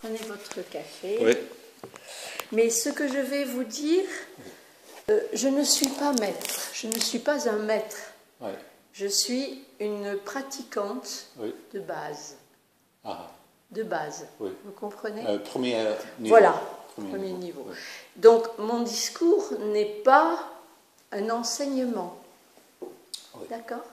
Prenez votre café. Oui. Mais ce que je vais vous dire, je ne suis pas maître, je ne suis pas un maître. Oui. Je suis une pratiquante Oui. de base. Ah. De base. Oui. Vous comprenez? Premier niveau. Voilà, Premier niveau. Oui. Donc, mon discours n'est pas un enseignement. Oui. D'accord?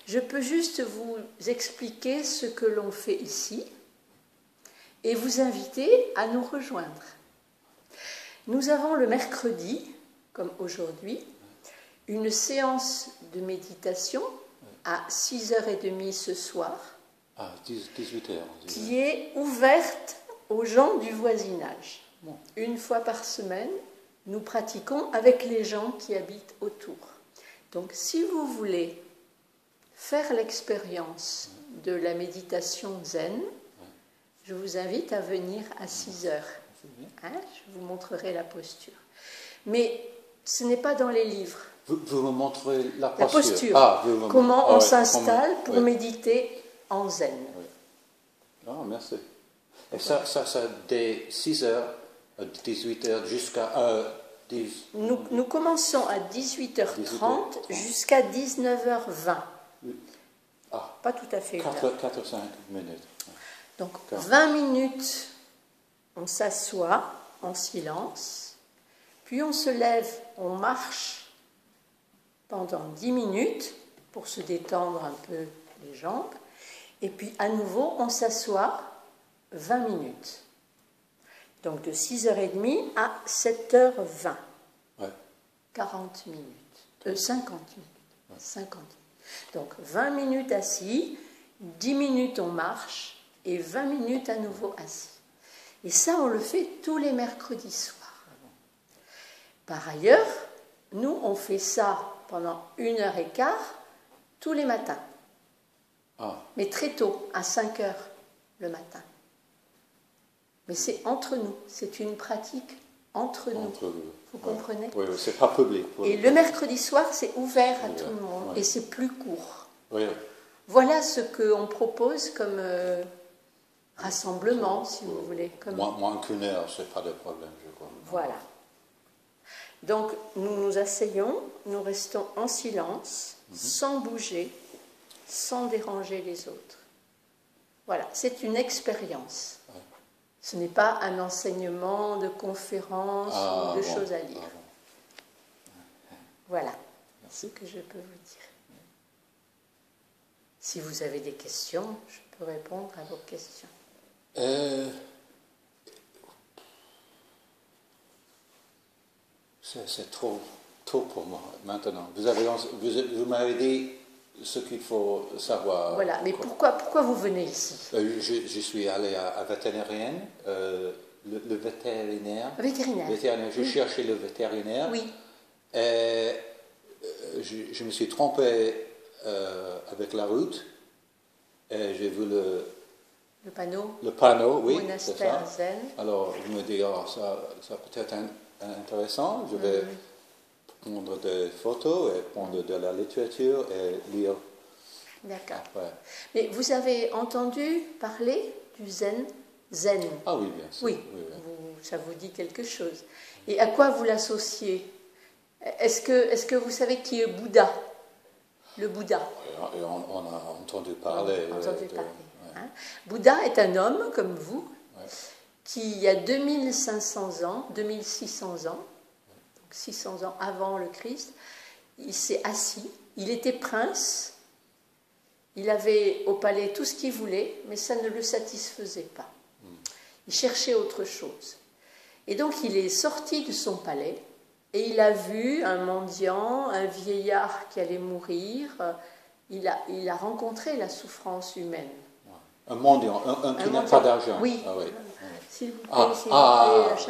Je peux juste vous expliquer ce que l'on fait ici et vous inviter à nous rejoindre. Nous avons le mercredi, comme aujourd'hui, une séance de méditation à 6h30 ce soir, Ah, 18h. qui est ouverte aux gens du voisinage. Bon. Une fois par semaine, nous pratiquons avec les gens qui habitent autour. Donc, si vous voulez faire l'expérience de la méditation zen, je vous invite à venir à 6h. Hein, je vous montrerai la posture. Mais ce n'est pas dans les livres. Vous me montrez la posture. La posture. Ah, Comment on ouais, s'installe pour oui. méditer en zen. Oui. Ah, merci. Et ça dès 6h à 18h jusqu'à 10. Nous commençons à 18h30 jusqu'à 19h20. Oui. Ah. Pas tout à fait. 4 ou 5 minutes. Donc 20 minutes, on s'assoit en silence, puis on se lève, on marche pendant 10 minutes pour se détendre un peu les jambes, et puis à nouveau on s'assoit 20 minutes. Donc de 6h30 à 7h20. Ouais. 40 minutes. 50 minutes. Ouais. 50 minutes. Donc 20 minutes assis, 10 minutes on marche, et 20 minutes à nouveau assis. Et ça, on le fait tous les mercredis soirs. Par ailleurs, nous, on fait ça pendant 1h15 tous les matins. Ah. Mais très tôt, à 5h le matin. Mais c'est entre nous, c'est une pratique entre nous. Vous comprenez? Oui, c'est pas public. Et le mercredi soir, c'est ouvert à tout le monde, et c'est plus court. Oui. Voilà ce qu'on propose comme rassemblement, si vous voulez. Comme... Moins qu'une heure, c'est pas de problème, je crois. Voilà. Donc, nous nous asseyons, nous restons en silence, sans bouger, sans déranger les autres. Voilà, c'est une expérience. Ouais. Ce n'est pas un enseignement de conférence ou de choses à lire. Voilà, c'est ce que je peux vous dire. Si vous avez des questions, je peux répondre à vos questions. C'est trop tôt pour moi maintenant. Vous m'avez dit ce qu'il faut savoir. Voilà, mais pourquoi vous venez ici? Je suis allé à vétérinaire, le vétérinaire. Vétérinaire. Je cherchais le vétérinaire. Oui. Et je me suis trompé avec la route. Et j'ai vu le panneau. Le panneau, oui. Monastère zen. Alors, je me dis, ça peut être intéressant. Je vais prendre des photos et prendre de la littérature et lire. D'accord. Après. Mais vous avez entendu parler du zen? Ah oui, bien sûr. Oui, ça vous dit quelque chose. Et à quoi vous l'associez? Est-ce que vous savez qui est Bouddha? Le Bouddha. On a entendu parler. Hein? Bouddha est un homme comme vous, qui il y a 2500 ans, 2600 ans, donc 600 ans avant le Christ, il s'est assis, il était prince, il avait au palais tout ce qu'il voulait, mais ça ne le satisfaisait pas. Il cherchait autre chose. Et donc il est sorti de son palais, et il a vu un mendiant, un vieillard qui allait mourir, il a rencontré la souffrance humaine. Un mendiant, un qui n'a pas d'argent. Oui. Ah, oui. S'il vous plaît,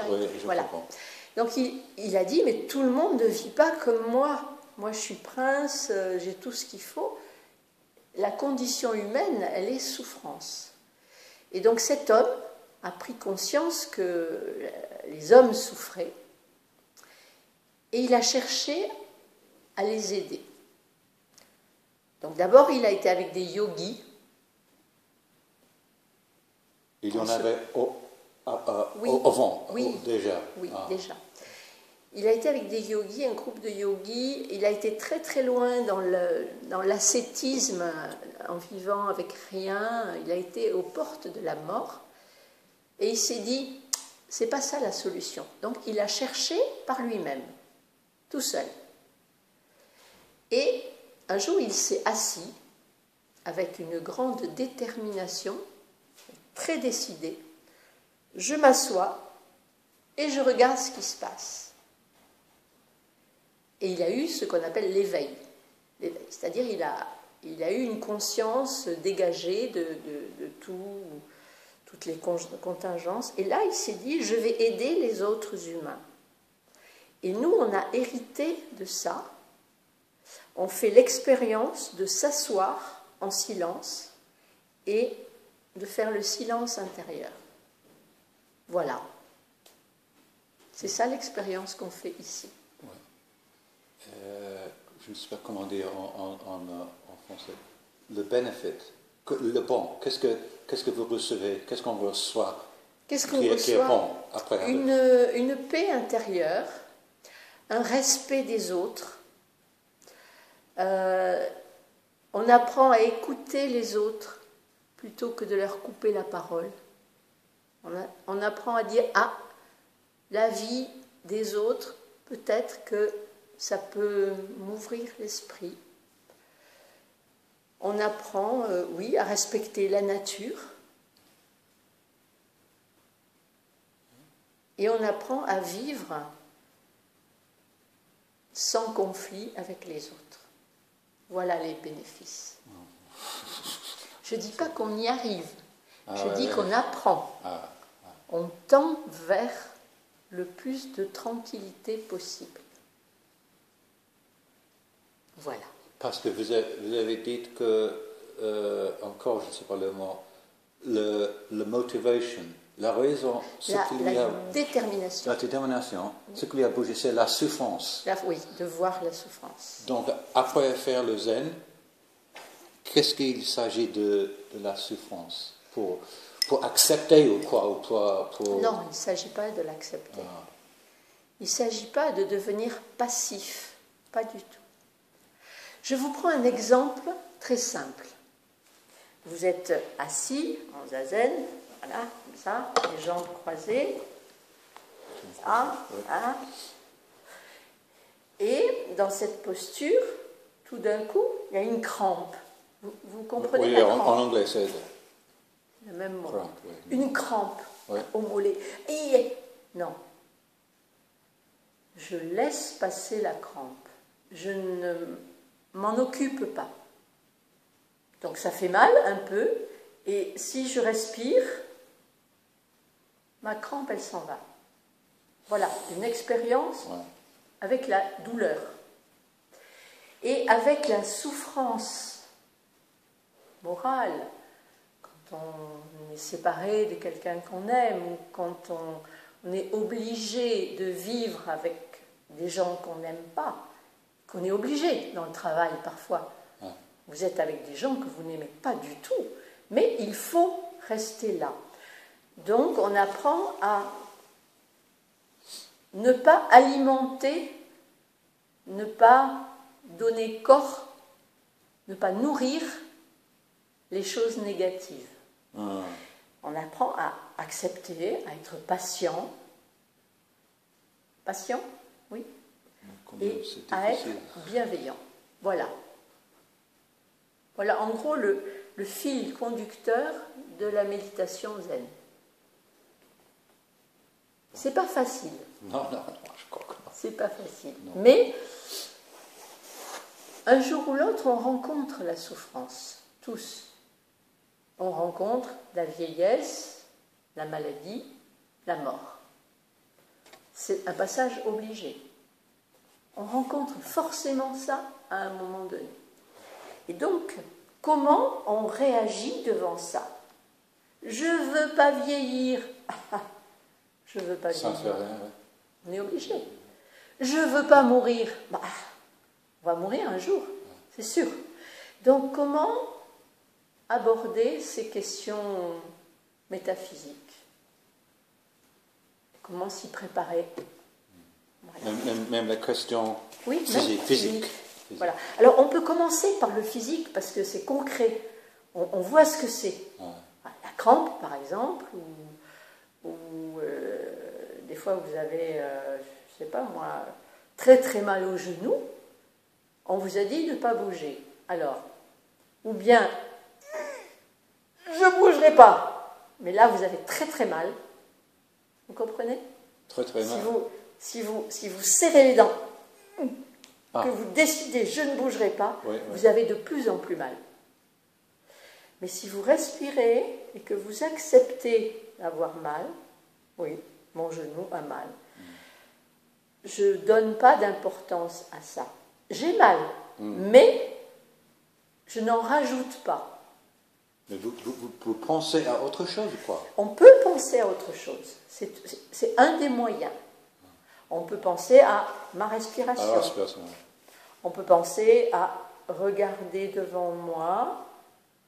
oui, je voilà. comprends. Donc il a dit, mais tout le monde ne vit pas comme moi. Moi je suis prince, j'ai tout ce qu'il faut. La condition humaine, elle est souffrance. Et donc cet homme a pris conscience que les hommes souffraient et il a cherché à les aider. Donc d'abord il a été avec des yogis. Il y en avait Oui. Avant, oui. Déjà. Oui, déjà. Il a été avec des yogis, un groupe de yogis. Il a été très très loin dans l'ascétisme en vivant avec rien. Il a été aux portes de la mort. Et il s'est dit, c'est pas ça la solution. Donc il a cherché par lui-même, tout seul. Et un jour, il s'est assis avec une grande détermination, très décidé. Je m'assois et je regarde ce qui se passe. Et il a eu ce qu'on appelle l'éveil. C'est-à-dire il a eu une conscience dégagée de toutes les contingences. Et là, il s'est dit, je vais aider les autres humains. Et nous, on a hérité de ça. On fait l'expérience de s'asseoir en silence et de faire le silence intérieur. Voilà. C'est ça l'expérience qu'on fait ici. Ouais. Je ne sais pas comment dire en français. Le benefit, le bon. Qu'est-ce que vous recevez? Qu'est-ce qu'on reçoit? Qu'est-ce qu'on reçoit? Qui est bon après? Une paix intérieure, un respect des autres. On apprend à écouter les autres plutôt que de leur couper la parole. On apprend à dire, ah, la vie des autres, peut-être que ça peut m'ouvrir l'esprit. On apprend, oui, à respecter la nature. Et on apprend à vivre sans conflit avec les autres. Voilà les bénéfices. Je ne dis pas qu'on y arrive, je dis qu'on apprend. On tend vers le plus de tranquillité possible. Voilà. Parce que vous avez dit que, encore je ne sais pas le mot, le motivation, la raison, la détermination. La détermination, ce qui lui a bougé, c'est la souffrance. Oui, de voir la souffrance. Donc, après faire le zen, qu'est-ce qu'il s'agit de la souffrance? Pour accepter ou quoi? Non, il ne s'agit pas de l'accepter. Il ne s'agit pas de devenir passif, pas du tout. Je vous prends un exemple très simple. Vous êtes assis en zazen, voilà, comme ça, les jambes croisées, ça, voilà. Et dans cette posture, tout d'un coup, il y a une crampe. Vous comprenez oui, la crampe? En anglais, c'est le même mot. Cramp, oui. Une crampe au mollet. Et non. Je laisse passer la crampe. Je ne m'en occupe pas. Donc ça fait mal un peu, et si je respire, ma crampe, elle s'en va. Voilà, une expérience avec la douleur. Et avec la souffrance morale, quand on est séparé de quelqu'un qu'on aime, ou quand on est obligé de vivre avec des gens qu'on n'aime pas, qu'on est obligé dans le travail parfois. Vous êtes avec des gens que vous n'aimez pas du tout, mais il faut rester là. Donc on apprend à ne pas alimenter, ne pas donner corps, ne pas nourrir les choses négatives. On apprend à accepter, à être patient. Patient, oui. Et à être bienveillant. Voilà. Voilà en gros le fil conducteur de la méditation zen. C'est pas facile. Non, je crois que non. C'est pas facile. Non. Mais un jour ou l'autre, on rencontre la souffrance. Tous. On rencontre la vieillesse, la maladie, la mort. C'est un passage obligé. On rencontre forcément ça à un moment donné. Et donc, comment on réagit devant ça? Je ne veux pas vieillir. Je ne veux pas vieillir. Ça fait rien, On est obligé. Je ne veux pas mourir. Bah, on va mourir un jour, c'est sûr. Donc, comment aborder ces questions métaphysiques? comment s'y préparer. Voilà. Même la question Oui, physique. Voilà. Alors on peut commencer par le physique parce que c'est concret. On voit ce que c'est. Ouais. La crampe, par exemple, ou des fois vous avez, je ne sais pas moi, très très mal au genou. On vous a dit de ne pas bouger. Alors, ou bien, je ne bougerai pas. Mais là, vous avez très très mal. Vous comprenez? Très très mal. Si vous serrez les dents, que vous décidez je ne bougerai pas, vous avez de plus en plus mal. Mais si vous respirez et que vous acceptez d'avoir mal, oui, mon genou a mal, je ne donne pas d'importance à ça. J'ai mal, mais je n'en rajoute pas. Mais vous pensez à autre chose, quoi? On peut penser à autre chose. C'est un des moyens. On peut penser à ma respiration. On peut penser à regarder devant moi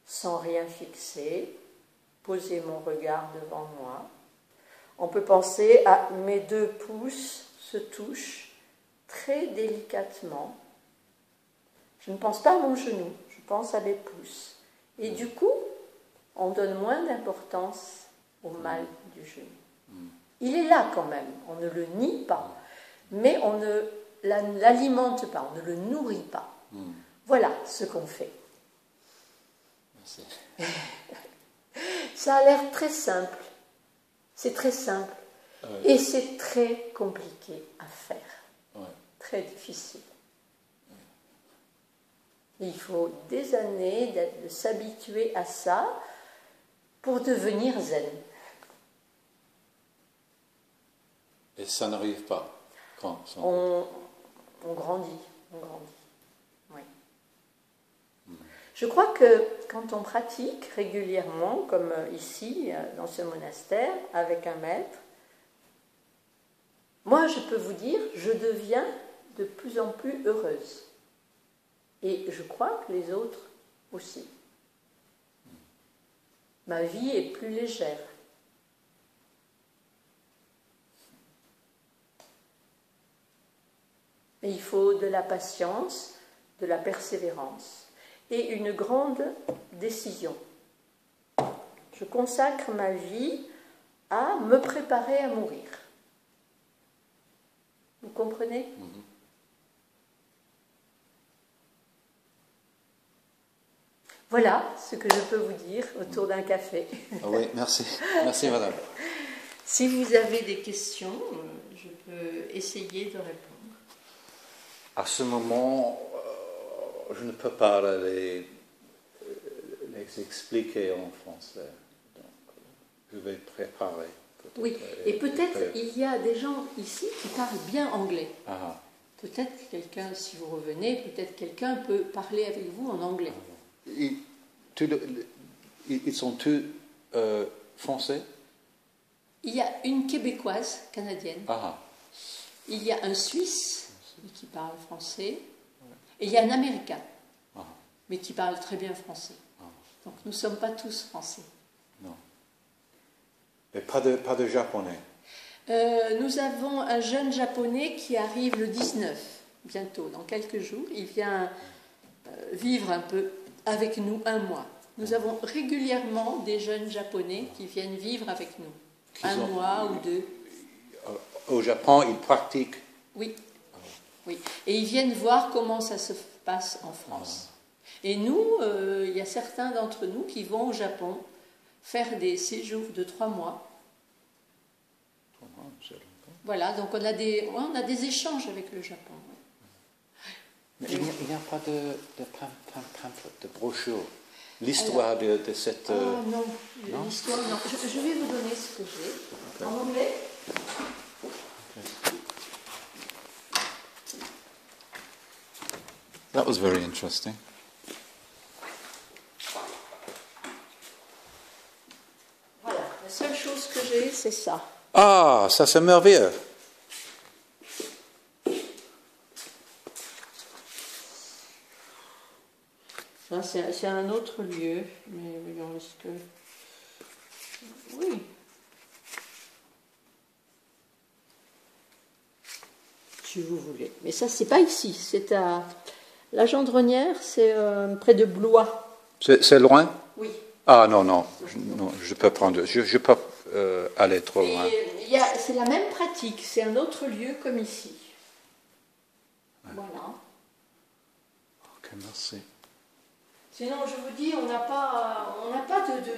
sans rien fixer, poser mon regard devant moi. On peut penser à mes 2 pouces se touchent très délicatement. Je ne pense pas à mon genou, je pense à mes pouces. Et du coup, on donne moins d'importance au mal du genou. Il est là quand même, on ne le nie pas, mais on ne l'alimente pas, on ne le nourrit pas. Voilà ce qu'on fait. Merci. Ça a l'air très simple. C'est très simple. Et c'est très compliqué à faire. Très difficile. Il faut des années de s'habituer à ça pour devenir zen. Et ça n'arrive pas quand on grandit. Oui. Je crois que quand on pratique régulièrement, comme ici, dans ce monastère, avec un maître, moi je peux vous dire, je deviens de plus en plus heureuse. Et je crois que les autres aussi. Ma vie est plus légère. Mais il faut de la patience, de la persévérance et une grande décision. Je consacre ma vie à me préparer à mourir. Vous comprenez ? Voilà ce que je peux vous dire autour d'un café. Oui, merci. Merci, madame. Si vous avez des questions, je peux essayer de répondre. À ce moment, je ne peux pas les expliquer en français. Donc, je vais préparer. Oui, et peut-être il y a des gens ici qui parlent bien anglais. Peut-être quelqu'un, si vous revenez, peut-être quelqu'un peut parler avec vous en anglais. Ils sont tous français? Il y a une Québécoise canadienne. Il y a un Suisse qui parle français. Et il y a un Américain, mais qui parle très bien français. Donc nous ne sommes pas tous français. Non. Et pas de japonais? Nous avons un jeune japonais qui arrive le 19, bientôt, dans quelques jours. Il vient vivre un peu avec nous 1 mois. Nous avons régulièrement des jeunes japonais qui viennent vivre avec nous. 1 mois ou 2. Au Japon, ils pratiquent? Oui. Oui. Et ils viennent voir comment ça se passe en France. Et nous, il y a certains d'entre nous qui vont au Japon faire des séjours de 3 mois. Voilà, donc on a des échanges avec le Japon. Mais il n'y a pas de brochure. L'histoire de cette... non, l'histoire, non. Je vais vous donner ce que j'ai. En anglais. That was very interesting. Voilà, la seule chose que j'ai, c'est ça. Ah, ça c'est merveilleux. C'est un autre lieu, mais voyons, est-ce que... Oui. si vous voulez. Mais ça, c'est pas ici. C'est à la Gendronnière, c'est près de Blois. C'est loin? Oui. Ah non, non, je peux prendre, je peux aller trop loin. C'est la même pratique, c'est un autre lieu comme ici. Ouais. Voilà. Ok, merci. Sinon, je vous dis, on n'a pas de